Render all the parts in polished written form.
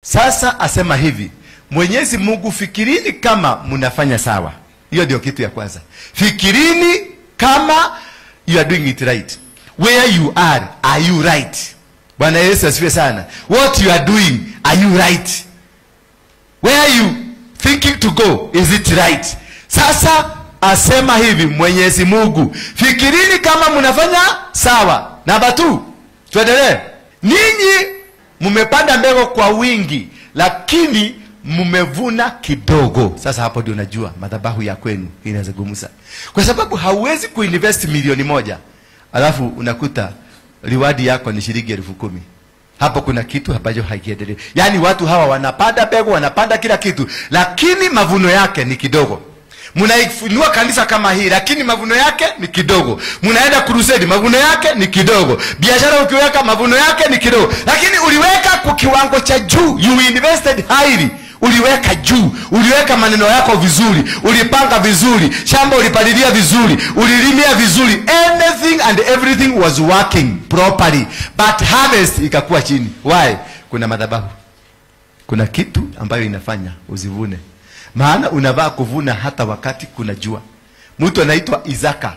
Sasa asema hivi, Mwenyezi Mungu, fikirini kama mnafanya sawa. Hiyo ndio kitu ya kwanza. Fikirini kama you are doing it right. Where you are you right? Bwana Yesu asifiwe sana. What you are doing, are you right? Where you thinking to go, is it right? Sasa asema hivi Mwenyezi Mungu, fikirini kama mnafanya sawa. Namba 2, tuendelee. Ninyi mmepanda mbegu kwa wingi, lakini mmevuna kidogo. Sasa hapo ndio unajua madhabahu ya kwenu inazungumza. Kwa sababu hauwezi kuinvest milioni 1 alafu unakuta reward yako ni shilingi 10,000. Hapo kuna kitu ambacho hakiendelei. Yaani watu hawa wanapanda mbegu, wanapanda kila kitu, lakini mavuno yake ni kidogo. Mnaifunua kanisa kama hii, lakini mavuno yake ni kidogo. Mnaenda crusade, mavuno yake ni kidogo. Biashara ukiweka, mavuno yake ni kidogo. Lakini uliweka kwa kiwango cha juu, you invested highly. Uliweka juu, uliweka maneno yako vizuri, ulipanga vizuri, shamba ulipalilia vizuri, ulilimia vizuri. Anything and everything was working properly, but harvest ikakuwa chini. Why? Kuna madhabahu. Kuna kitu ambayo inafanya uzivune. Maana unavaa kuvuna hata wakati kuna jua. Mtu anaitwa Isaka.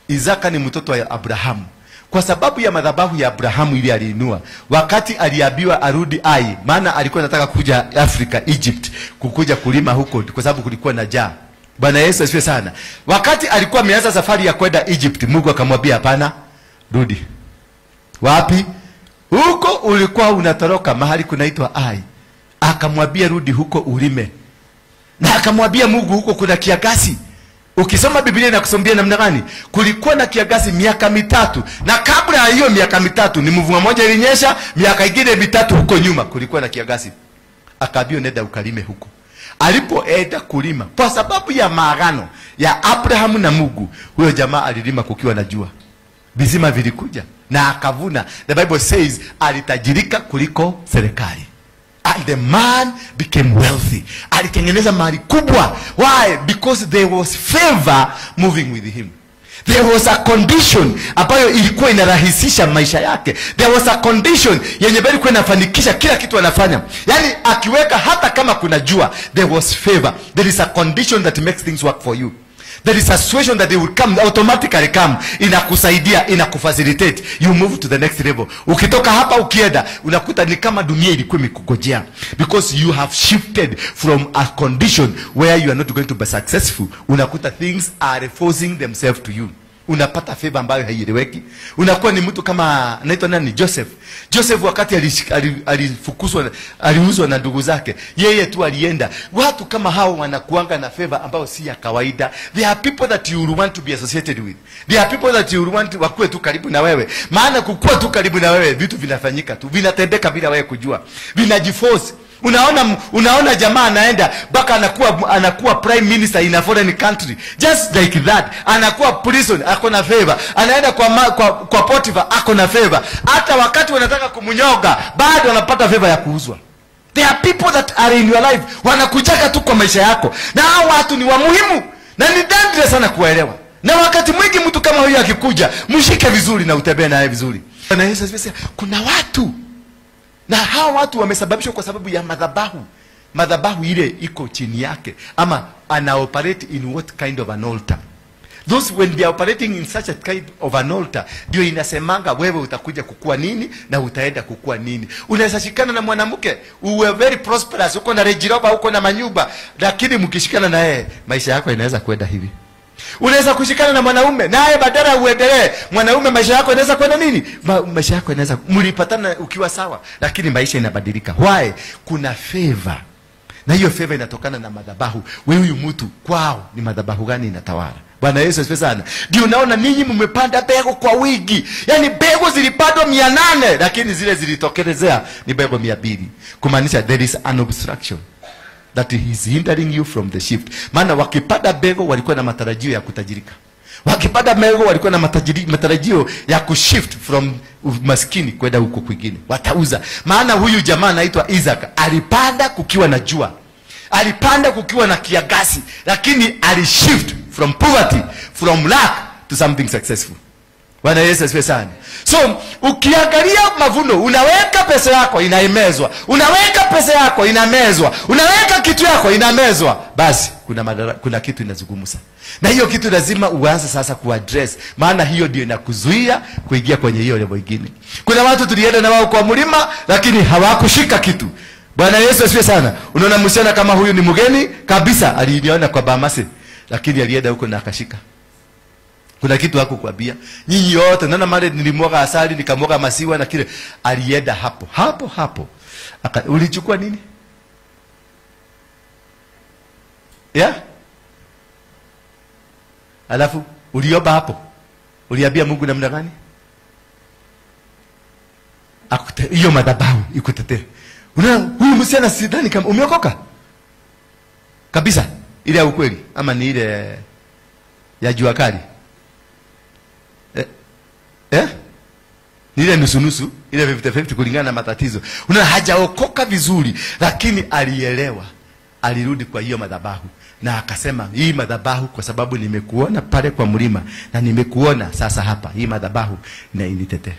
Isaka ni mtoto wa Abrahamu. Kwa sababu ya madhabahu ya Abrahamu ili aliinua, wakati aliambiwa arudi Ai, maana alikuwa anataka kuja Afrika, Egypt, kukuja kulima huko kwa sababu kulikuwa na njaa. Bwana Yesu asifiwe sana. Wakati alikuwa ameanza safari ya kwenda Egypt, Mungu akamwambia hapana, rudi. Wapi? Huko ulikuwa unatoroka mahali kunaitwa Ai. Akamwambia rudi huko ulime. Na akamwambia Mungu huko kuna kiangazi. Ukisoma Biblia inakusombia namna gani? Kulikuwa na kiangazi miaka 3. Na kabla ya hiyo miaka 3 ni mvua moja ilinyesha, miaka ingine 3 huko nyuma kulikuwa na kiangazi. Akaambiwa nenda ukalime huko. Alipoenda kulima, kwa sababu ya maagano ya Abrahamu na Mungu, huyo jamaa alilima kukiwa na jua. Vizima vilikuja na akavuna. The Bible says alitajirika kuliko serikali. And the man became wealthy. Alitengeneza mali kubwa. Why? Because there was favor moving with him. There was a condition ambayo ilikuwa inarahisisha maisha yake. There was a condition yenye bali kwa inafanikisha kila kitu anafanya. Yani akiweka hata kama kuna jua, there was favor. There is a condition that makes things work for you. There is a situation that they will come, automatically come, inakusaidia, inakufacilitate, you move to the next level. Ukitoka hapa ukienda, unakuta ni kama dunia ilikuwa imekungojea. Because you have shifted from a condition where you are not going to be successful. Unakuta things are forcing themselves to you. Unapata favor ambayo haieleweki. Unakuwa ni mtu kama anaitwa nani? Joseph. Joseph wakati alifukuzwa, aliuzwa na ndugu zake, yeye tu alienda. Watu kama hao wanakuanga na favor ambayo si ya kawaida. There are people that you will want to be associated with. There are people that you will want wakuwe tu karibu na wewe. Maana kukua tu karibu na wewe, vitu vinafanyika tu, vinatendeka bila wewe kujua. Vinajiforce. Unaona jamaa anaenda baka anakuwa prime minister in a foreign country, just like that. Anakuwa prison, ako na favor. Anaenda kwa Potiphar, ako na favor. Hata wakati wanataka kumunyoga, bado wanapata favor ya kuuzwa. There are people that are in your life, wanakuchaka tu kwa maisha yako. Na hao watu ni wa muhimu na ni dangerous sana kuelewa. Na wakati mwingi mtu kama huyo akikuja, mshike vizuri na utembee naye vizuri. Na Yesu anasema kuna watu, na hao watu wamesababishwa kwa sababu ya madhabahu. Madhabahu ile iko chini yake, ama ana operate in what kind of an altar. Those when they are operating in such a kind of an altar, ndio inasemanga wewe utakuja kukua nini na utaenda kukua nini. Unaweza shikana na mwanamke, uwe very prosperous, uko na Range Rover, uko na manyumba, lakini mkishikana na yeye maisha yako inaweza kwenda hivi. Unaweza kushikana na mwanaume, naye badala uendelee, mwanaume maisha yako inaweza kwenda nini? Maisha yako inaweza, mlipatana ukiwa sawa, lakini maisha inabadilika. Why? Kuna favor. Na hiyo favor inatokana na madhabahu. Wewe huyu mtu kwao ni madhabahu gani inatawala? Bwana Yesu asifiwe sana. Ndio unaona ninyi mmepanda mbegu kwa wingi. Yaani mbegu zilipandwa 800, lakini zile zilitokelezea ni mbegu 200. Kumaanisha there is an obstruction that is hindering you from the shift. Maana wakipanda mbegu walikuwa na matarajio ya kutajirika. Wakipanda mbegu walikuwa na matarajio ya kushift from maskini kwenda huko kwingine. Watauza. Maana huyu jamaa anaitwa Isaac alipanda kukiwa na jua. Alipanda kukiwa na kiangazi, lakini alishift from poverty, from lack to something successful. Bwana Yesu asifiwe sana. So ukiangalia mavuno, unaweka pesa yako inaimezwa, unaweka pesa yako inamezwa, unaweka kitu yako inamezwa, basi kuna kitu inazungumza. Na hiyo kitu lazima uanze sasa kuaddress, maana hiyo ndio inakuzuia kuingia kwenye hiyo level nyingine. Kuna watu tulienda na wao kwa mlima lakini hawakushika kitu. Bwana Yesu asifiwe sana. Unaona msichana kama huyu ni mgeni kabisa, aliniona kwa Bamase lakini alienda huko na akashika. Kuna kitu hako kuambia. Nyinyi yote naona mali nilimwaga asali, nikamwaga masiwa na kile, alienda hapo. Ulichukua nini? Alafu uliomba hapo. Uliambia Mungu namna gani? Hiyo madhabahu ikutetee. Unaona huyu msichana sidhani kama umeokoka kabisa. Ile ya ukweli ama ni ile ya jua kali? Ni ile nusu ile 50-50 kulingana na matatizo. Unaona hajaokoka vizuri lakini alielewa. Alirudi kwa hiyo madhabahu na akasema, hii madhabahu kwa sababu nimekuona pale kwa mlima na nimekuona sasa hapa, hii madhabahu na initetee.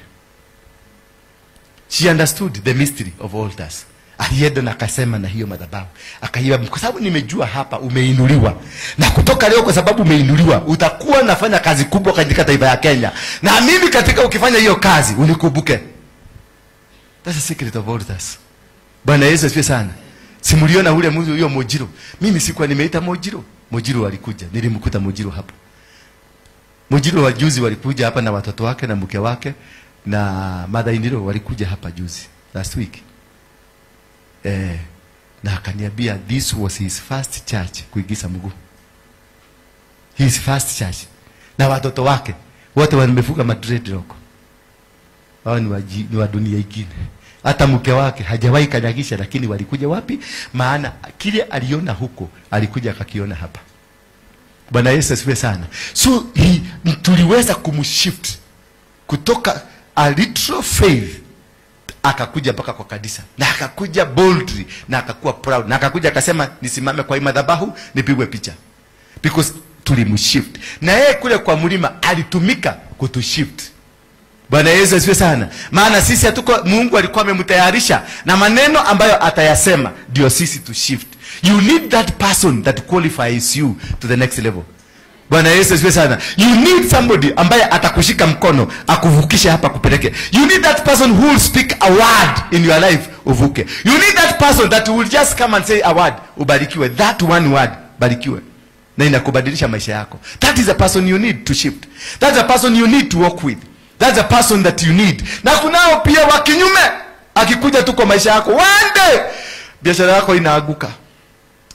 She understood the mystery of altars. Alienda na akasema na hiyo madhabahu, akaiba, kwa sababu nimejua hapa umeinuliwa, na kutoka leo kwa sababu umeinuliwa utakuwa nafanya kazi kubwa katika taifa ya Kenya, na mimi katika ukifanya hiyo kazi unikumbuke. That's the secret of altars. Bwana Yesu asifiwe sana. Simuliona ule mtu huyo Mojiro. Mimi sikuwa nimeita Mojiro. Mojiro alikuja, nilimkuta Mojiro hapo. Mojiro wa juzi walikuja hapa na watoto wake na mke wake na mother in law walikuja hapa juzi, last week. Na akaniambia this was his first church kuigiza mguu. His first church. Na watoto wake wote wamefuka madreadlock. Hao ni wa dunia nyingine. Hata mke wake hajawahi kanyagisha, lakini walikuja wapi? Maana kile aliona huko alikuja akakiona hapa. Bwana Yesu asifiwe sana. So tuliweza kumshift kutoka a little faith akakuja mpaka kwa kanisa, na akakuja boldly, na akakuwa proud, na akakuja akasema nisimame kwa hii madhabahu nipigwe picha, because tulimshift. Na yeye kule kwa mlima alitumika kutushift. Bwana Yesu asifiwe sana. Maana sisi hatuko, Mungu alikuwa amemtayarisha na maneno ambayo atayasema ndio sisi tu shift. You need that person that qualifies you to the next level. Bwana Yesu asifiwe sana. You need somebody ambaye atakushika mkono akuvukishe hapa kupeleke. You need that person who will speak a word in your life uvuke. You need that person that will just come and say a word ubarikiwe. That one word barikiwe, na inakubadilisha maisha yako. That is a person you need to shift. That's a person you need to walk with. That's a person that you need. Na kunao pia wa kinyume, akikuja tu kwa maisha yako, one day biashara yako inaaguka.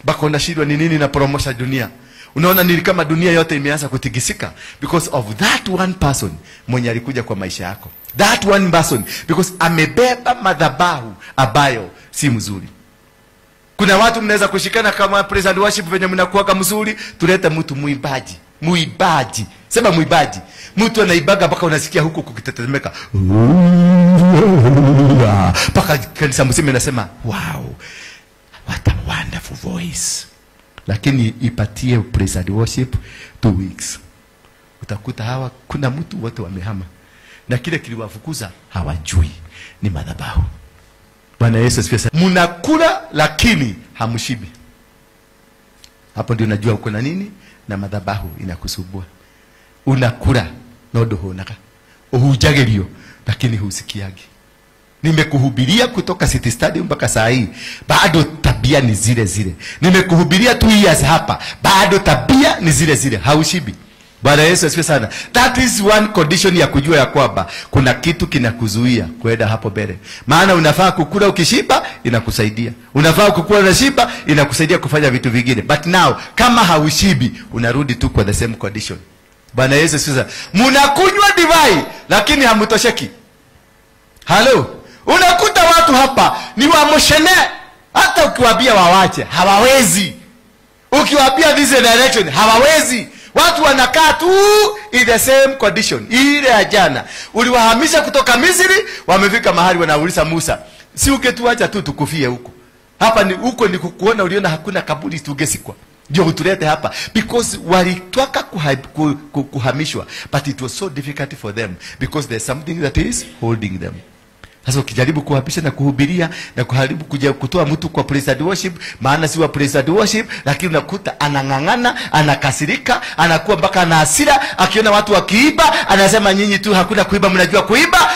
Baka unashindwa ni nini na promosha dunia. Unaona ni kama dunia yote imeanza kutikisika because of that one person mwenye alikuja kwa maisha yako. That one person, because amebeba madhabahu ambayo si mzuri. Kuna watu mnaweza kushikana kama praise and worship venye mnakuwa mzuri, tulete mtu muibaji. Muibaji. Sema muibaji. Mtu anaibaga mpaka unasikia huko kukitetemeka. Mpaka kanisa mzima inasema, wow, what a wonderful voice. Lakini ipatie praise and worship 2 weeks. Utakuta hawa kuna mtu wote wamehama. Na kile kiliwafukuza hawajui ni madhabahu. Bwana Yesu asifiwe sana. Mnakula lakini hamshibi. Hapo ndio unajua uko na nini na madhabahu inakusubua. Unakula nodo honaka. Uhujagerio lakini husikiagi. Nimekuhubiria kutoka City Stadium mpaka saa hii, bado tabia ni zile zile. Nimekuhubiria 2 years hapa, bado tabia ni zile zile, haushibi. Bwana Yesu asifiwe sana. That is one condition ya kujua ya kwamba kuna kitu kinakuzuia kwenda hapo mbele. Maana unafaa kukula ukishiba, inakusaidia. Unafaa kukula na shiba, inakusaidia kufanya vitu vingine. But now kama haushibi, unarudi tu kwa the same condition. Bwana Yesu asifiwe sana. Mnakunywa divai lakini hamutosheki. Hello. Unakuta watu hapa ni wamoshene, hata ukiwaambia wawache hawawezi. Ukiwaambia this direction hawawezi. Watu wanakaa tu in the same condition. Ile ya jana uliwahamisha kutoka Misri, wamefika mahali wanauliza Musa, si ungetuacha tu tukufie huko? Hapa ni huko ni kukuona, uliona hakuna kaburi tungesikwa. ndio utulete hapa, because walitaka kuhamishwa, but it was so difficult for them because there's something that is holding them. Sasa ukijaribu kuhapisha na kuhubiria na kuharibu kuja kutoa mtu kwa praise and worship, maana si wa praise and worship, lakini unakuta anangangana, anakasirika, anakuwa mpaka na hasira, akiona watu wakiiba anasema nyinyi tu hakuna kuiba, mnajua kuiba.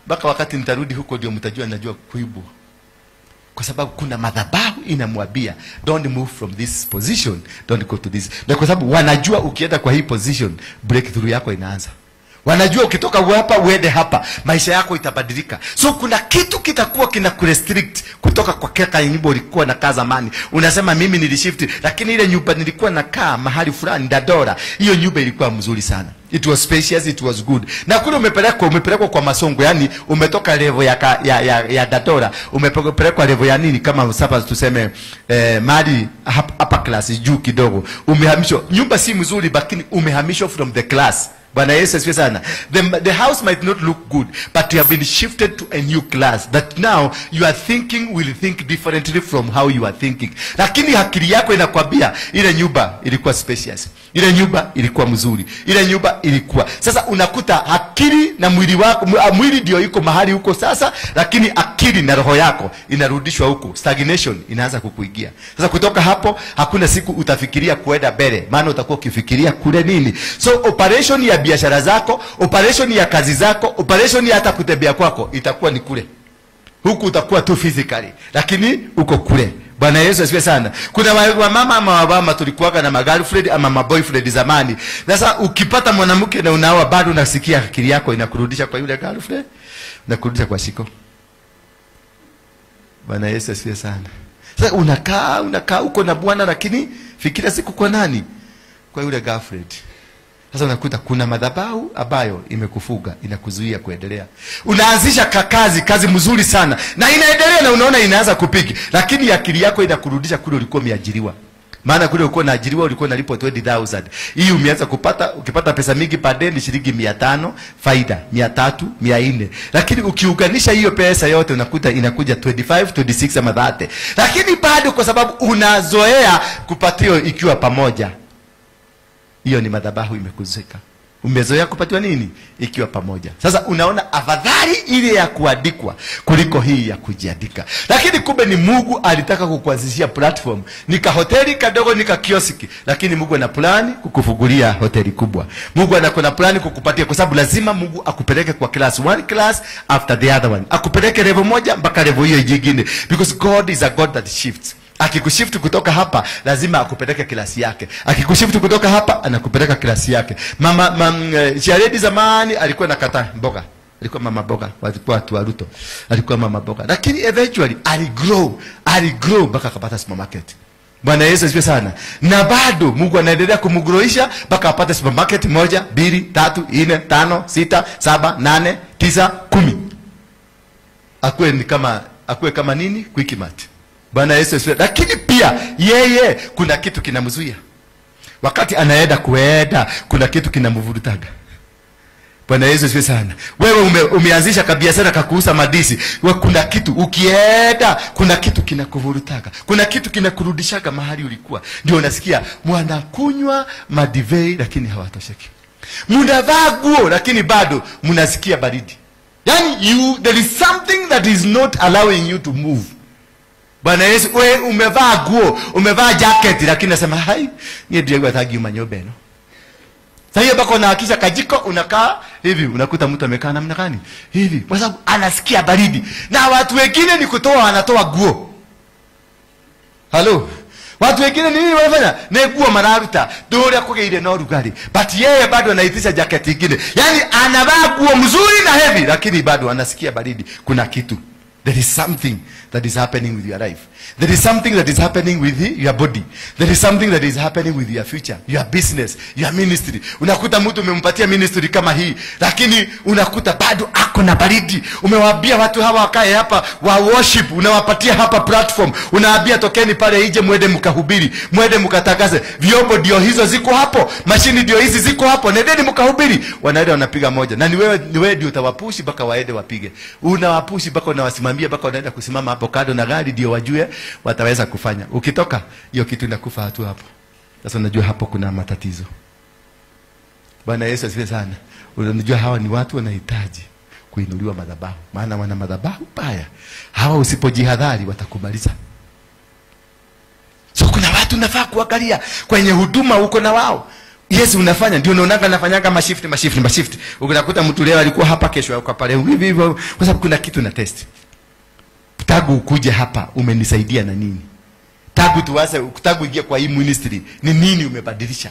Mpaka wakati nitarudi huko ndio mtajua najua kuiba. Kwa sababu kuna madhabahu inamwambia don't move from this position, don't go to this. Na kwa sababu wanajua ukienda kwa hii position breakthrough yako inaanza. Wanajua ukitoka hapa uende hapa maisha yako itabadilika. So kuna kitu kitakuwa kinakurestrict kutoka kwa keka nyumba ulikuwa nakaa zamani. Unasema mimi nilishift, lakini ile nyumba nilikuwa nakaa mahali fulani Ndura, hiyo nyumba ilikuwa mzuri sana. It was spacious, it was good. Na kule umepelekwa kwa masongo, yani umetoka level ya Ndura, umepelekwa level ya nini kama sasa tuseme mali upper class juu kidogo. Umehamishwa, nyumba si mzuri lakini umehamishwa from the class. Bwana Yesu asifiwe sana. The house might not look good, but you have been shifted to a new class that now your thinking will think differently from how you are thinking. Lakini akili yako inakwambia ile nyumba ilikuwa spacious, ile nyumba ilikuwa mzuri, ile nyumba ilikuwa. Sasa unakuta akili na mwili wako, mwili ndio yuko mahali huko sasa, lakini akili na roho yako inarudishwa huko. Stagnation inaanza kukuingia. Sasa kutoka hapo hakuna siku utafikiria kuenda mbele, maana utakuwa ukifikiria kule nini. So operation ya biashara zako, operation ya kazi zako, operation ya hata kutembea kwako itakuwa ni kule. Huku utakuwa tu physically, lakini uko kule. Bwana Yesu asifiwe sana. Kuna mama ama baba tulikuwa na magirlfriend ama maboyfriend zamani. Sasa ukipata mwanamke na unaoa bado unasikia akili yako inakurudisha kwa yule girlfriend, inakurudisha kwa shiko. Bwana Yesu asifiwe sana. Sasa unakaa uko na bwana, lakini fikira siku kwa nani? Kwa yule girlfriend. Sasa unakuta kuna madhabahu ambayo imekufuga, inakuzuia kuendelea. Unaanzisha kazi mzuri sana na inaendelea na unaona inaanza kupiki, lakini akili yako inakurudisha kule ulikuwa umeajiriwa. Maana kule ulikuwa unaajiriwa ulikuwa unalipwa 20,000. Hii umeanza kupata, ukipata pesa mingi pade ni shilingi 500, faida 300, 400. Lakini ukiunganisha hiyo pesa yote unakuta inakuja 25, 26 ama 30. Lakini bado kwa sababu unazoea kupatio ikiwa pamoja. Hiyo ni madhabahu imekuzika. Umezoea kupatiwa nini? Ikiwa pamoja. Sasa unaona afadhali ile ya kuandikwa kuliko hii ya kujiandika. Lakini kumbe ni Mungu alitaka kukuanzishia platform. Nika hoteli kadogo, nika kioski. Lakini Mungu ana plani kukufungulia hoteli kubwa. Mungu ana plani kukupatia, kwa sababu lazima Mungu akupeleke kwa class, one class after the other one. Akupeleke level moja mpaka level hiyo nyingine. Because God is a God that shifts. Akikushift kutoka hapa lazima akupeleke klasi yake. Akikushift kutoka hapa anakupeleka klasi yake. Sharedi zamani alikuwa nakata mboga. Alikuwa mama mboga, walikuwa watu wa Ruto. Alikuwa mama mboga. Lakini eventually aligrow mpaka akapata supermarket. Bwana Yesu asifiwe sana. Na bado Mungu anaendelea kumgrowisha mpaka apate supermarket 1, 2, 3, 4, 5, 6, 7, 8, 9, 10. Akue kama nini? Quickmart. Bwana Yesu asifiwe. Lakini pia yeye kuna kitu kinamzuia. Wakati anaenda kuna kitu kinamvurutaga. Bwana Yesu asifiwe sana. Wewe umeanzisha kabiashara kakuuza madisi. Wewe kuna kitu ukienda, kuna kitu kinakuvurutaga. Kuna kitu kinakurudishaga mahali ulikuwa. Ndio unasikia wanakunywa madivei lakini hawatosheki. Mnavaa nguo lakini bado mnasikia baridi. Yani there is something that is not allowing you to move. Bwana Yesu, wewe umevaa nguo, umevaa jacket lakini nasema hai, ni ndio yatagi umanyobeno. Sasa hiyo bako na hakisha kajiko unakaa hivi, unakuta mtu amekaa namna gani? Hivi, kwa sababu anasikia baridi. Na watu wengine ni kutoa wanatoa nguo. Halo. Watu wengine nini wanafanya? Ne nguo mararuta, dole akugeire no rugari. But yeye bado anaitisha jacket nyingine. Yaani anavaa nguo mzuri na heavy lakini bado anasikia baridi. Kuna kitu. There is something that is happening with your life. There is something that is happening with your body. There is something that is happening with your future, your business, your ministry. Unakuta mtu umempatia ministry kama hii, lakini unakuta bado ako na baridi. Umewaambia watu hawa wakae hapa wa worship, unawapatia hapa platform. Unawaambia tokeni pale nje mwende mkahubiri, mwende mkatangaze. Vyombo ndio hizo ziko hapo, mashini ndio hizi ziko hapo. Nendeni mkahubiri. Wanaenda wanapiga moja. Na ni wewe ndio utawapushi mpaka waende wapige. Unawapushi mpaka unawasimamia mpaka wanaenda kusimama hapo kado na gari ndio wajue wataweza kufanya. Ukitoka hiyo kitu inakufa hatu hapo. Sasa unajua hapo kuna matatizo. Bwana Yesu asifiwe sana. Unajua hawa ni watu wanahitaji kuinuliwa madhabahu. Maana wana madhabahu baya. Hawa usipojihadhari watakumaliza. So kuna watu nafaa kuangalia kwenye huduma uko na wao. Yesu unafanya ndio unaonanga nafanyaga mashifti. Unakuta mtu leo alikuwa hapa, kesho yuko pale hivi hivyo, kwa sababu kuna kitu na test. Tangu ukuje hapa umenisaidia na nini? Tangu ingia kwa hii ministry ni nini umebadilisha?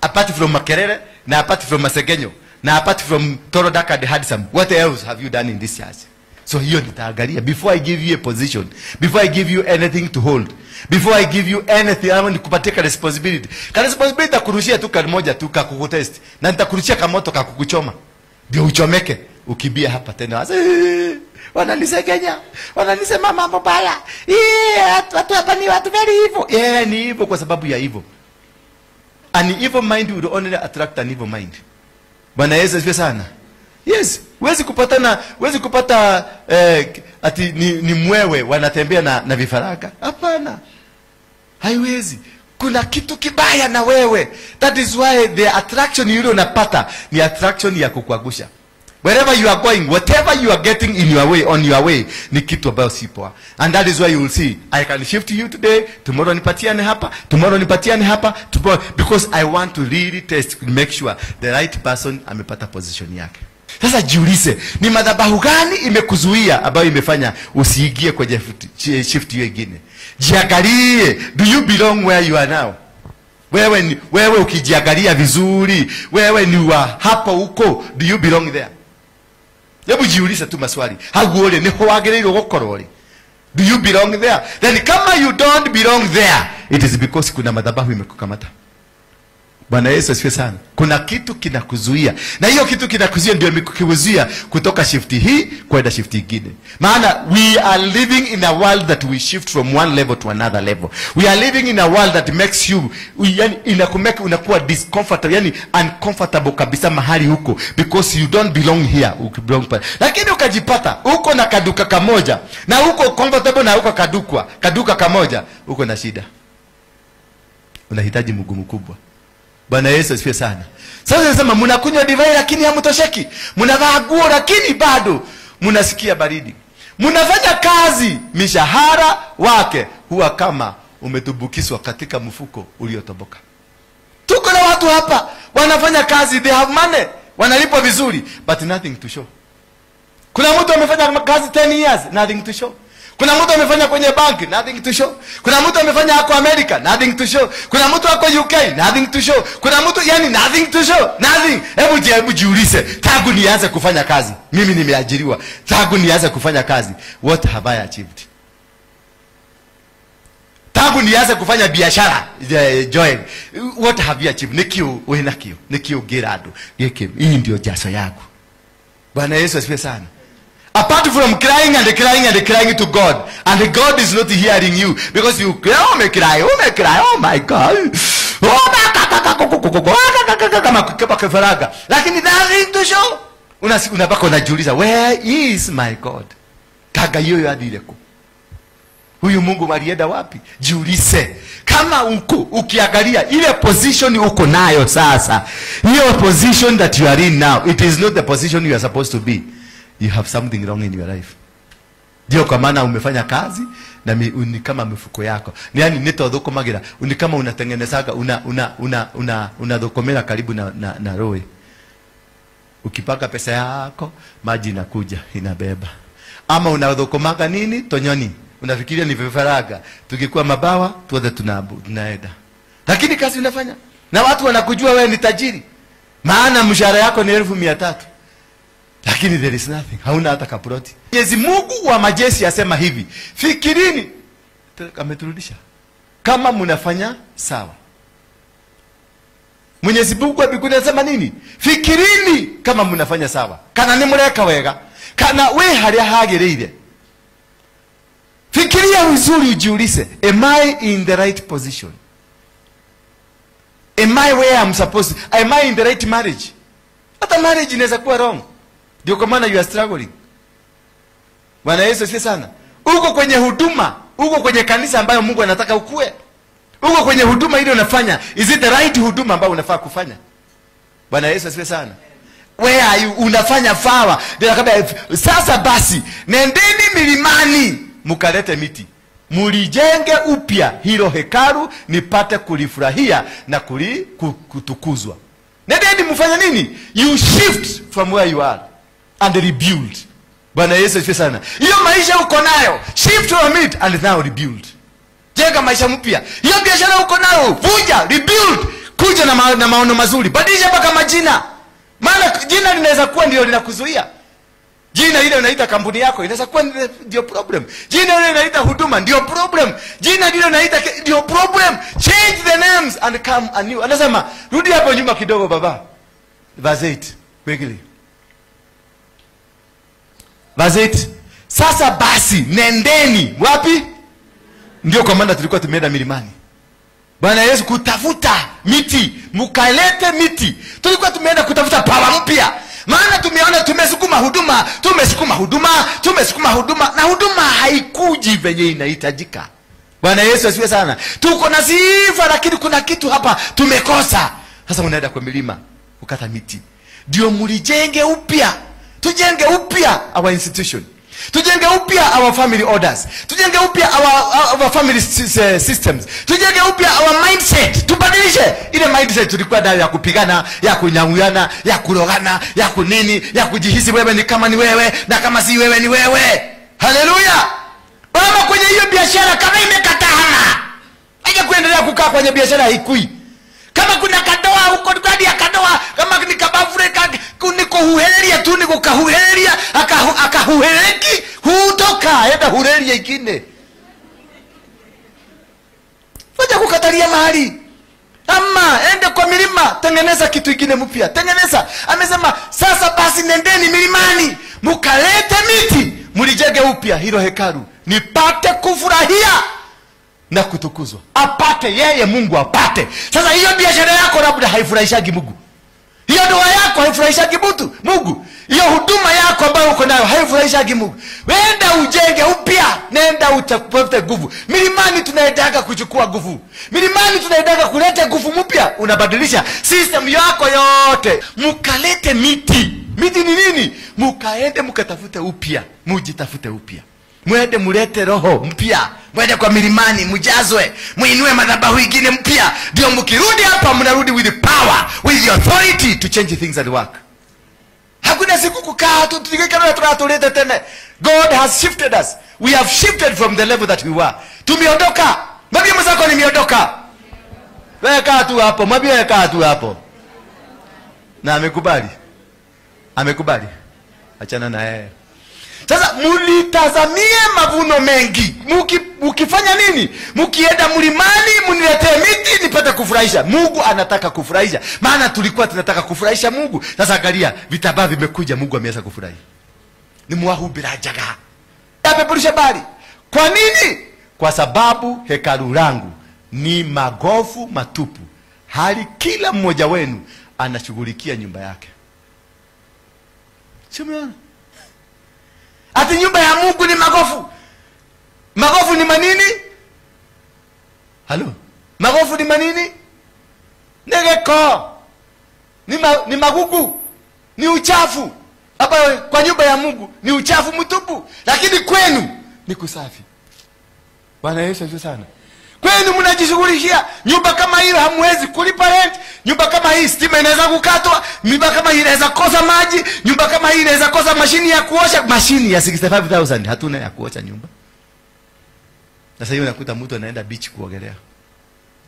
Apart from makerere na apart from masegenyo na apart from torodaka and handsome, what else have you done in this church? So hiyo nitaangalia before I give you a position, before I give you anything to hold, before I give you anything. I want kupatia responsibility. Kana responsibility takurushia tu kali moja tu kakukutest, na nitakurushia kama moto kakukuchoma ndio uchomeke ukibia hapa tena. Wananisegenya, wananisema mambo baya. Watu hapa ni watu very evil. Ni evil kwa sababu ya evil. An evil mind will only attract an evil mind. Bwana Yesu asifiwe sana. Yes, huwezi kupata ati ni mwewe wanatembea na vifaranga. Hapana. Haiwezi. Kuna kitu kibaya na wewe. That is why the attraction yule unapata ni attraction ya kukuagusha. Wherever you are going, whatever you are getting in your way, on your way, ni kitu ambayo si poa. And that is why you will see, I can shift you today, tomorrow nipatiane hapa, tomorrow nipatiane hapa, because I want to really test, make sure the right person amepata position yake. Sasa jiulize, ni madhabahu gani imekuzuia ambayo imefanya usiingie kwenye shift hiyo nyingine? Jiangalie, do you belong where you are now? Wewe ukijiangalia vizuri, wewe ni wa hapo huko, do you belong there? Hebu jiulize tu maswali. Haguole ni hoagereiro gokorore. Do you belong there? Then kama you don't belong there, it is because kuna madhabahu imekukamata. Bwana Yesu asifiwe sana. Kuna kitu kinakuzuia. Na hiyo kitu kinakuzuia ndio imekuzuia kutoka shift hii kwenda shift nyingine. Maana we are living in a world that we shift from one level to another level. We are living in a world that makes you, yani inakumeka unakuwa discomfortable, yani uncomfortable kabisa mahali huko, because you don't belong here, you belong pale. Lakini ukajipata uko na kaduka kamoja na uko comfortable na uko kaduka kamoja, uko na shida. Unahitaji Mungu mkubwa. Bwana Yesu asifiwe sana. Sasa nasema mnakunywa divai lakini hamtosheki. Mnavaa nguo lakini bado mnasikia baridi. Mnafanya kazi, mishahara wake huwa kama umetubukizwa katika mfuko uliotoboka. Tuko na watu hapa wanafanya kazi, they have money, wanalipwa vizuri, but nothing to show. Kuna mtu amefanya kazi 10 years, nothing to show. Kuna mtu amefanya kwenye banki, nothing to show. Kuna mtu amefanya hako America, nothing to show. Kuna mtu hako UK, nothing to show. Kuna mtu yani nothing to show, nothing. Hebu jiulize, tangu nianze kufanya kazi, mimi nimeajiriwa, tangu nianze kufanya kazi, what have I achieved? Tangu nianze kufanya biashara, Joel, what have you achieved? Nikio gerado, hii ndio jaso yako. Bwana Yesu asifiwe sana. Apart from crying and crying to God, and God is not hearing you, because you cry, oh my God, lakini nothing to show. Unabaka unajiuliza, where is my God? Kaga yoyo adireko. Huyu Mungu alienda wapi? Jiulize. Kama ukiangalia ile position uko nayo sasa, hiyo position that you are in now, it is not the position you are supposed to be. You have something wrong in your life. Ndio kwa maana umefanya kazi na ni kama mifuko yako. Yaani nitodhoko magira, ni kama unatengenezaga unadhokomera karibu na roe. Ukipaka pesa yako, maji inakuja, inabeba. Ama unadhokomaga nini? Tonyoni. Unafikiria ni vifaraga. Tukikuwa mabawa, tuote tunaenda. Lakini kazi unafanya. Na watu wanakujua wewe ni tajiri. Maana mshahara yako ni 1300. Lakini there is nothing. Hauna hata kaproti. Mwenyezi Mungu wa majeshi asema hivi, fikirini. Ameturudisha. Kama mnafanya sawa. Mwenyezi Mungu wa mbinguni anasema nini? Fikirini kama mnafanya sawa. Kana ni mureka wega. Kana we haria hagereire. Fikiria vizuri ujiulize, am I in the right position? Am I where I'm supposed to? Am I in the right marriage? Hata marriage inaweza kuwa wrong. Ndio kwa maana you are struggling. Bwana Yesu asifiwe sana. Uko kwenye huduma, uko kwenye kanisa ambayo Mungu anataka ukue. Uko kwenye huduma ile unafanya, is it the right huduma ambayo unafaa kufanya? Bwana Yesu asifiwe sana. Where are you? Unafanya fawa. Sasa basi, nendeni milimani mukalete miti, mulijenge upya hilo hekalu, nipate kulifurahia na kutukuzwa. Nendeni mufanya nini? You shift from where you are and rebuild. Bwana Yesu asifiwe sana. Hiyo maisha uko nayo, shift from it and now rebuild. Jenga maisha mpya. Hiyo biashara uko nayo, vunja, rebuild. Kuja na maono mazuri. Badilisha mpaka majina. Maana jina linaweza kuwa ndio linakuzuia. Jina ile unaita kampuni yako inaweza kuwa ndio problem. Jina ile unaita huduma ndio problem. Jina ile unaita ndio problem. Change the names and come anew. Anasema rudi hapo nyuma kidogo baba. Verse 8 quickly. Verse 8. Sasa basi nendeni wapi? Ndio kwa maana tulikuwa tumeenda milimani. Bwana Yesu kutafuta miti, mukalete miti. Tulikuwa tumeenda kutafuta pawa mpya. Maana tumeona tumesukuma huduma na huduma haikuji venye inahitajika. Bwana Yesu asifiwe sana. Tuko na sifa lakini kuna kitu hapa tumekosa. Sasa unaenda kwa milima kukata miti. Ndio mulijenge upya. Tujenge upya our institution. Tujenge upya our family orders. Tujenge upya our family systems. Tujenge upya our mindset. Tubadilishe ile mindset tulikuwa nayo ya kupigana, ya kunyang'uyana, ya kurogana, ya kunini, ya kujihisi wewe ni kama ni wewe na kama si wewe ni wewe. Haleluya. Baba kwenye hiyo biashara kama imekatana, haja kuendelea kukaa kwenye biashara haikui. Kama kuna kadoa huko ndani ya kadoa, kama ni kabafreka kuniko huheria tu niko kahuheria akahuhereki hutoka enda huheria ingine. Fanya kukatalia mahali. Ama ende kwa milima, tengeneza kitu kingine mpya. Tengeneza. Amesema sasa basi nendeni milimani, mukalete miti, mulijenge upya hilo hekalu, nipate kufurahia na kutukuzwa. Apate yeye Mungu apate. Sasa hiyo biashara yako labda haifurahishagi Mungu. Hiyo ndoa yako haifurahishagi Mungu. Hiyo huduma yako ambayo uko nayo haifurahishagi Mungu. Wenda ujenge upya, nenda utapate nguvu. Milimani tunaendaga kuchukua nguvu. Milimani tunaendaga kuleta nguvu mpya. Unabadilisha system yako yote. Mukalete miti. Miti ni nini? Mukaende mukatafute upya. Mujitafute upya. Mwende mulete roho mpya. Mwende kwa milimani mujazwe, muinue madhabahu ingine mpya. Ndio mkirudi hapa mnarudi with the power, with the authority to change things and work. Hakuna siku kukaa tu tukikana tunatoleta tena. God has shifted us. We have shifted from the level that we were. Tumeondoka. Mwambie mzako nimeondoka. Wewe kaa tu hapo. Mwambie wewe kaa tu hapo. Na amekubali. Amekubali. Achana na yeye. Sasa mulitazamie mavuno mengi. Mukifanya nini? Mukienda mlimani muniletee miti nipate kufurahisha. Mungu anataka kufurahisha. Maana tulikuwa tunataka kufurahisha Mungu. Sasa angalia vitabaa vimekuja, Mungu ameanza kufurahi. Ni muwahubira jaga. Apeperusha bali. Kwa nini? Kwa sababu hekalu langu ni magofu matupu. Hali kila mmoja wenu anashughulikia nyumba yake. Simeona? Ati nyumba ya Mungu ni magofu. Magofu ni manini? Halo? Magofu ni manini? Negeko. Ni magugu. Ni uchafu. Hapa kwa nyumba ya Mungu ni uchafu mtupu. Lakini kwenu ni kusafi. Bwana Yesu asifiwe sana. Kwenu mnajishughulishia. Nyumba kama hiyo hamwezi kulipa rent. Nyumba kama hii stima inaweza kukatwa. Nyumba kama hii inaweza kosa maji. Nyumba kama hii inaweza kosa mashini ya kuosha. Mashini ya 65,000 hatuna ya kuosha nyumba. Sasa hiyo unakuta mtu anaenda beach kuogelea.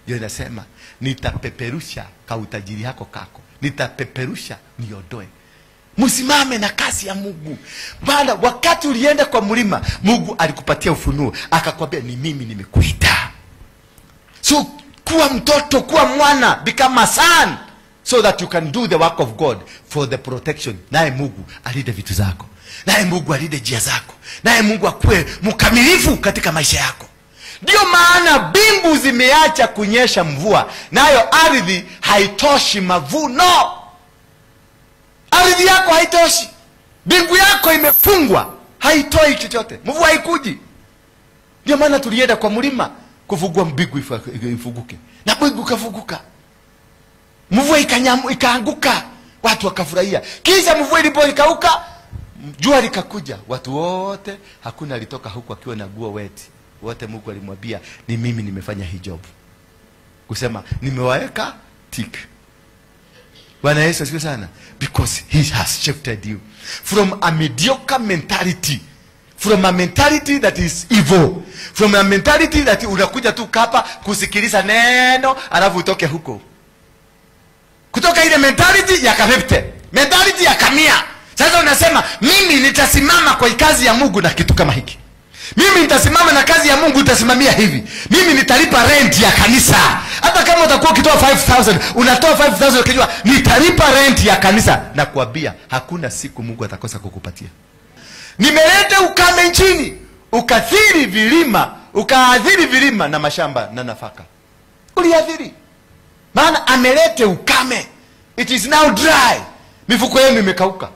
Hiyo inasema nitapeperusha kautajiri yako kako. Nitapeperusha niondoe. Msimame na kasi ya Mungu. Maana wakati ulienda kwa mlima, Mungu alikupatia ufunuo, akakwambia ni mimi nimekuita. So kuwa mtoto, kuwa mwana, become a son, so that you can do the work of God for the protection. Naye Mungu alinde vitu zako. Naye Mungu alinde njia zako. Naye Mungu akue mkamilifu katika maisha yako. Ndio maana mbingu zimeacha kunyesha mvua, nayo ardhi haitoshi mavuno. Ardhi yako haitoshi. Mbingu yako imefungwa, haitoi chochote. Mvua haikuji. Ndio maana tulienda kwa mlima. kufungua mbingu ifunguke, na mbingu kafunguka, mvua ikaanguka, watu wakafurahia. Kisha mvua ilipoikauka, jua likakuja, watu wote, hakuna alitoka huku akiwa na nguo wet. Wote Mungu alimwambia, ni mimi nimefanya hii job, kusema nimewaeka tick. Bwana Yesu asifiwe sana. Because he has shifted you from a mediocre mentality, from a mentality that is evil, from a mentality that unakuja tu kapa kusikiliza neno alafu utoke huko, kutoka ile mentality ya kavepte, mentality ya kamia. Sasa unasema mimi nitasimama kwa kazi ya Mungu na kitu kama hiki, mimi nitasimama na kazi ya Mungu, utasimamia hivi, mimi nitalipa rent ya kanisa. Hata kama utakuwa ukitoa 5,000, unatoa 5,000 ukijua nitalipa rent ya kanisa, na kuambia hakuna siku Mungu atakosa kukupatia. Nimeleta ukame nchini, ukathiri vilima, ukaadhiri vilima na mashamba na nafaka. Uliadhiri, maana amelete ukame. It is now dry. Mifuko yenu imekauka.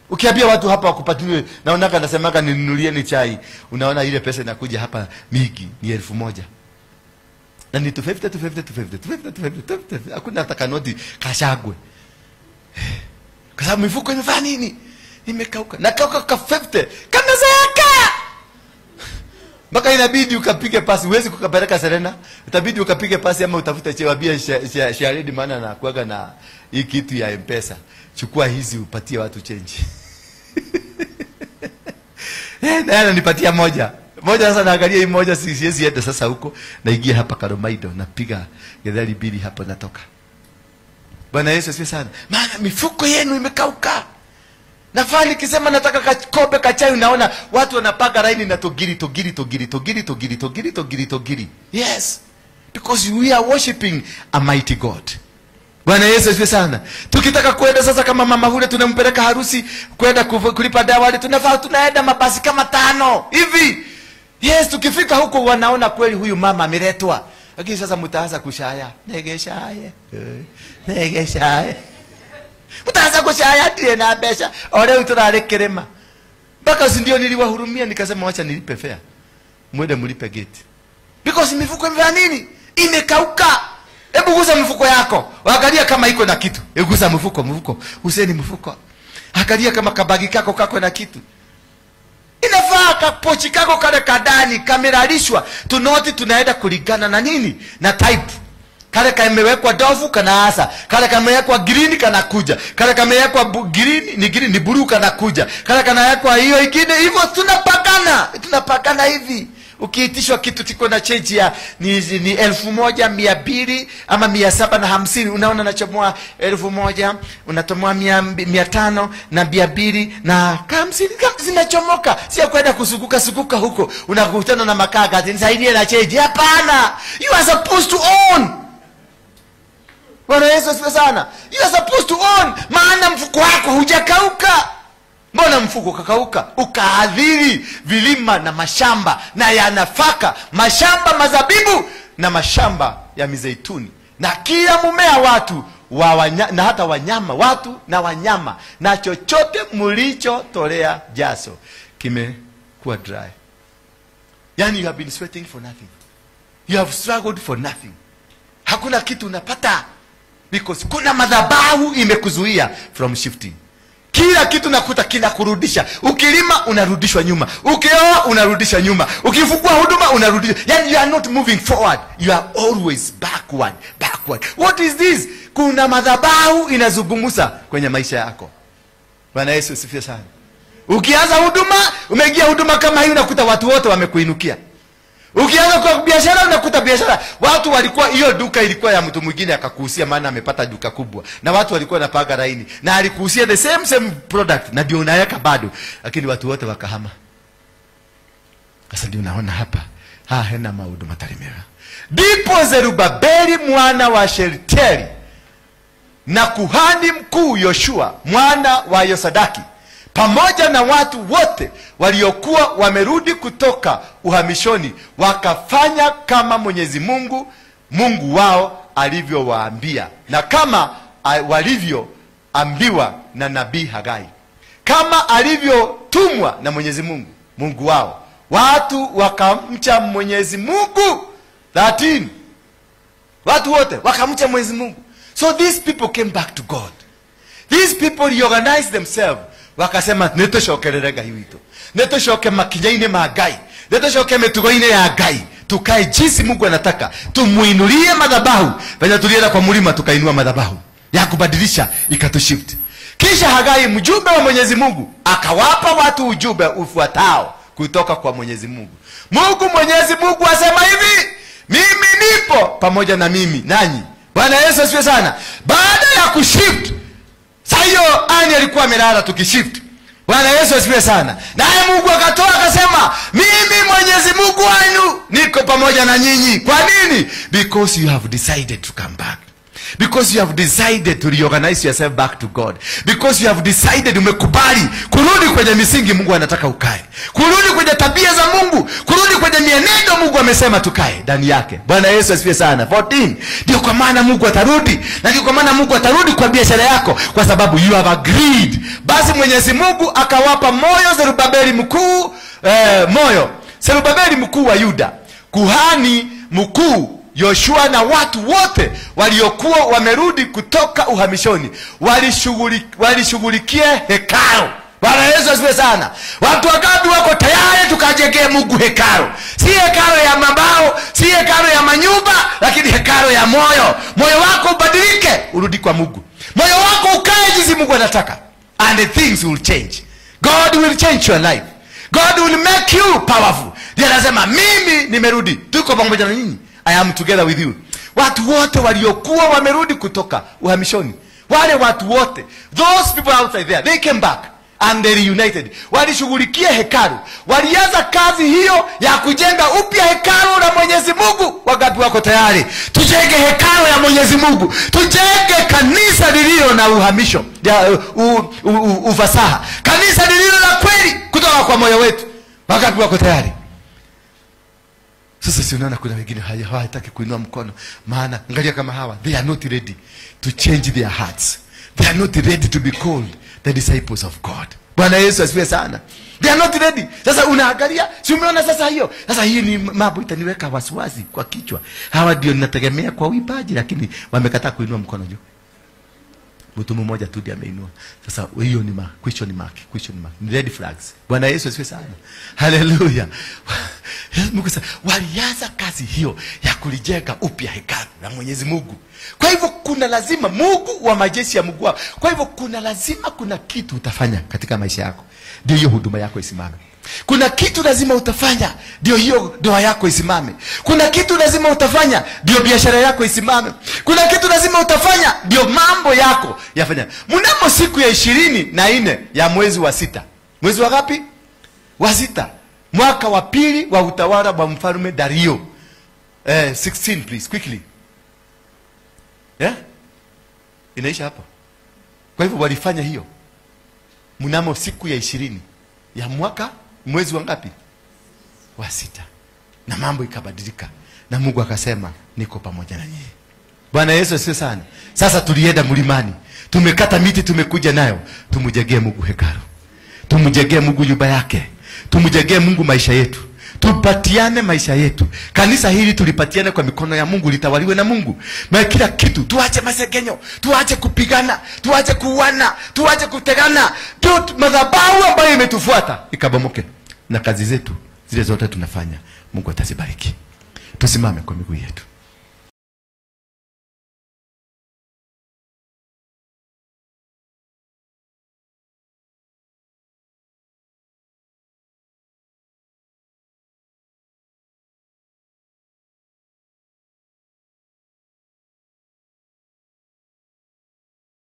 Ukiambia watu hapa wakupatiwe, naonaka nasemaka ninunulieni chai, unaona ile pesa inakuja hapa mingi, ni 1,000. Na ni 250. Hakuna hata kanoti kashagwe. Kwa sababu mifuko imefanya nini? Imekauka. Na kauka ka 50. Kama zaka. Mpaka inabidi ukapige pasi, huwezi kukapeleka Serena. Itabidi ukapige pasi ama utafute chewabia sharedi, maana na kuaga na hii kitu ya M-pesa. Chukua hizi upatie watu change. Na nipatia moja. Sasa naangalia hii moja, siwezi enda sasa huko, naingia hapa Karomaido, napiga gethali mbili hapo natoka. Bwana Yesu asifiwe sana. Maana mifuko yenu imekauka. Nafani kisema nataka kakombe kachai, unaona watu wanapaga laini na togiri. Yes. Because we are worshiping a mighty God. Bwana Yesu asifiwe sana. Tukitaka kwenda sasa kama mama hule tunampeleka harusi, kwenda kulipa dawali, tunafaa tunaenda mabasi kama 5 hivi. Yes, tukifika huko wanaona kweli huyu mama ameletwa. Lakini sasa mtaanza kushaya. Negeshaye. Mtaanza kushaya tie na besha. Ole utararekerema. Mpaka ndio niliwahurumia nikasema wacha nilipe fare. Mwende mlipe gate. Because mifuko imefanya nini? Imekauka. Hebu gusa mfuko yako. Angalia kama iko na kitu. Hebu gusa mfuko. Useni mfuko. Angalia kama kabagi kako na kitu. Inafaa kapochi kako kale kadani kameralishwa. Tunoti tunaenda kulingana na nini? Na type. Kale kamewekwa dovu kana asa. Kale kamewekwa green kana kuja. Kale kamewekwa green ni blue kana kuja. Kale kanawekwa hiyo ingine hivyo tunapakana hivi. Ukiitishwa kitu tiko na change ya ni 1,200 ama 750, unaona nachomoa 1,000, unatomoa 500 na 200 na 50 zinachomoka. Si kwenda kusukuka huko unakutana na makaga nisaidie na change. Hapana, you are supposed to own. Bwana Yesu asifiwe sana. You are supposed to own, maana mfuko wako hujakauka. Mbona mfuko kakauka? Ukaadhiri vilima na mashamba na ya nafaka, mashamba mazabibu na mashamba ya mizeituni, na kila mmea watu na hata wanyama, watu na wanyama, na chochote mlichotolea jaso kimekuwa dry. Yani you have been sweating for nothing. You have struggled for nothing. Hakuna kitu unapata because kuna madhabahu imekuzuia from shifting. Kila kitu nakuta kinakurudisha. Ukilima unarudishwa nyuma, ukioa unarudishwa nyuma, ukifungua huduma unarudishwa. Yani you are not moving forward, you are always backward. What is this? Kuna madhabahu inazungumza kwenye maisha yako. Bwana Yesu asifiwe sana. Ukianza huduma, umeingia huduma kama hii, unakuta watu wote wamekuinukia. Ukianza kwa biashara, unakuta biashara watu walikuwa, hiyo duka ilikuwa ya mtu mwingine akakuhusia, maana amepata duka kubwa, na watu walikuwa wanapaga laini na alikuhusia the same product, na ndio unaweka bado, lakini watu wote wakahama. Sasa ndio unaona hapa hena maudu matarimera. Ndipo Zerubabeli mwana wa Shealtieli na kuhani mkuu Yoshua mwana wa Yosadaki pamoja na watu wote waliokuwa wamerudi kutoka uhamishoni wakafanya kama Mwenyezi Mungu wao alivyowaambia, na kama walivyoambiwa na nabii Hagai, kama alivyotumwa na Mwenyezi Mungu wao. Watu wakamcha Mwenyezi Mungu 13. Watu wote wakamcha Mwenyezi Mungu. So these people came back to God. These people reorganized themselves. Wakasema netoshokererega hiwito. Netoshoke makinyaine magai. Netoshoke metugoine ya gai. Tukae jinsi Mungu anataka. Tumuinulie madhabahu. Venye tulienda kwa mlima tukainua madhabahu ya kubadilisha ikatushift. Kisha Hagai mjumbe wa Mwenyezi Mungu akawapa watu ujumbe ufuatao kutoka kwa Mwenyezi Mungu. Mungu Mwenyezi Mungu asema hivi, mimi nipo pamoja na mimi nanyi. Bwana Yesu asifiwe sana. Baada ya kushift, sasa hiyo ani alikuwa amelala tukishift. Bwana Yesu asifiwe sana. Naye Mungu akatoa akasema, mimi Mwenyezi Mungu wenu niko pamoja na nyinyi. Kwa nini? Because you have decided to come back. Because you have decided to reorganize yourself back to God. Because you have decided, umekubali kurudi kwenye misingi Mungu anataka ukae. Kurudi kwenye tabia za Mungu, kurudi kwenye mienendo Mungu amesema tukae ndani yake. Bwana Yesu asifiwe sana. 14. Ndio kwa maana Mungu atarudi. Na ndio kwa maana Mungu atarudi kwa biashara yako, kwa sababu you have agreed. Basi Mwenyezi Mungu akawapa moyo Zerubabeli mkuu, Zerubabeli mkuu wa Yuda, kuhani mkuu Yoshua na watu wote waliokuwa wamerudi kutoka uhamishoni walishughulikia hekalu. Bwana Yesu asifiwe sana. Watu wangapi wako tayari tukajengee Mungu hekalu? Si hekalu ya mabao, si hekalu ya manyumba, lakini hekalu ya moyo. Moyo wako ubadilike, urudi kwa Mungu. Moyo wako ukae jinsi Mungu anataka. And the things will change. God will change your life. God will make you powerful. Ndiye anasema mimi nimerudi, tuko pamoja na nyinyi. I am together with you. Watu wote waliokuwa wamerudi kutoka uhamishoni, wale watu wote, those people outside there, they came back and they reunited. Walishughulikia hekalu. Walianza kazi hiyo ya kujenga upya hekalu la Mwenyezi Mungu. Wangapi wako tayari tujenge hekalu ya Mwenyezi Mungu? Tujenge kanisa lililo na uhamisho, ufasaha, kanisa lililo na kweli kutoka kwa moyo wetu. Wangapi wako tayari? Sasa unaona kuna wengine hawataki kuinua mkono, maana angalia kama hawa, they are not ready to change their hearts. They are not ready to be called the disciples of God. Bwana Yesu asifiwe sana. They are not ready. Sasa unaangalia, si umeona sasa hiyo? Sasa hii ni mambo itaniweka wasiwasi kwa kichwa. Hawa ndio ninategemea kwa uipaji, lakini wamekataa kuinua mkono juu. Mtu mmoja tu ndiye ameinua. Sasa hiyo ni question mark. Ni red flags. Bwana Yesu asifiwe sana. Hallelujah. Mungu sasa walianza kazi hiyo ya kulijenga upya hekalu la Mwenyezi Mungu. Kwa hivyo kuna lazima Mungu wa majeshi ya Mungu. Kwa hivyo kuna lazima kuna kitu utafanya katika maisha yako ndio hiyo huduma yako isimame. Kuna kitu lazima utafanya ndio hiyo ndoa yako isimame. Kuna kitu lazima utafanya ndio biashara yako isimame. Kuna kitu lazima utafanya ndio mambo yako yafanya. Mnamo siku ya 24 ya mwezi wa 6. Mwezi wa ngapi? Wa 6. Mwaka wa pili wa utawala wa mfalme Dario. 16 please quickly. Inaisha hapo. Kwa hivyo walifanya hiyo mnamo siku ya 20 ya mwezi wa ngapi? Wa 6. Na mambo ikabadilika. Na Mungu akasema niko pamoja na nyinyi. Bwana Yesu asifiwe sana. Sasa tulienda mlimani. Tumekata miti tumekuja nayo. Tumjengee Mungu hekalu. Tumjengee Mungu nyumba yake. Tumjengee Mungu maisha yetu. Tupatiane maisha yetu. Kanisa hili tulipatiane kwa mikono ya Mungu, litawaliwe na Mungu. Na kila kitu, tuache masegenyo, tuache kupigana, tuache kuuana, tuache kutegana. Madhabahu ambayo imetufuata ikabomoke. Na kazi zetu zile zote tunafanya, Mungu atazibariki. Tusimame kwa miguu yetu.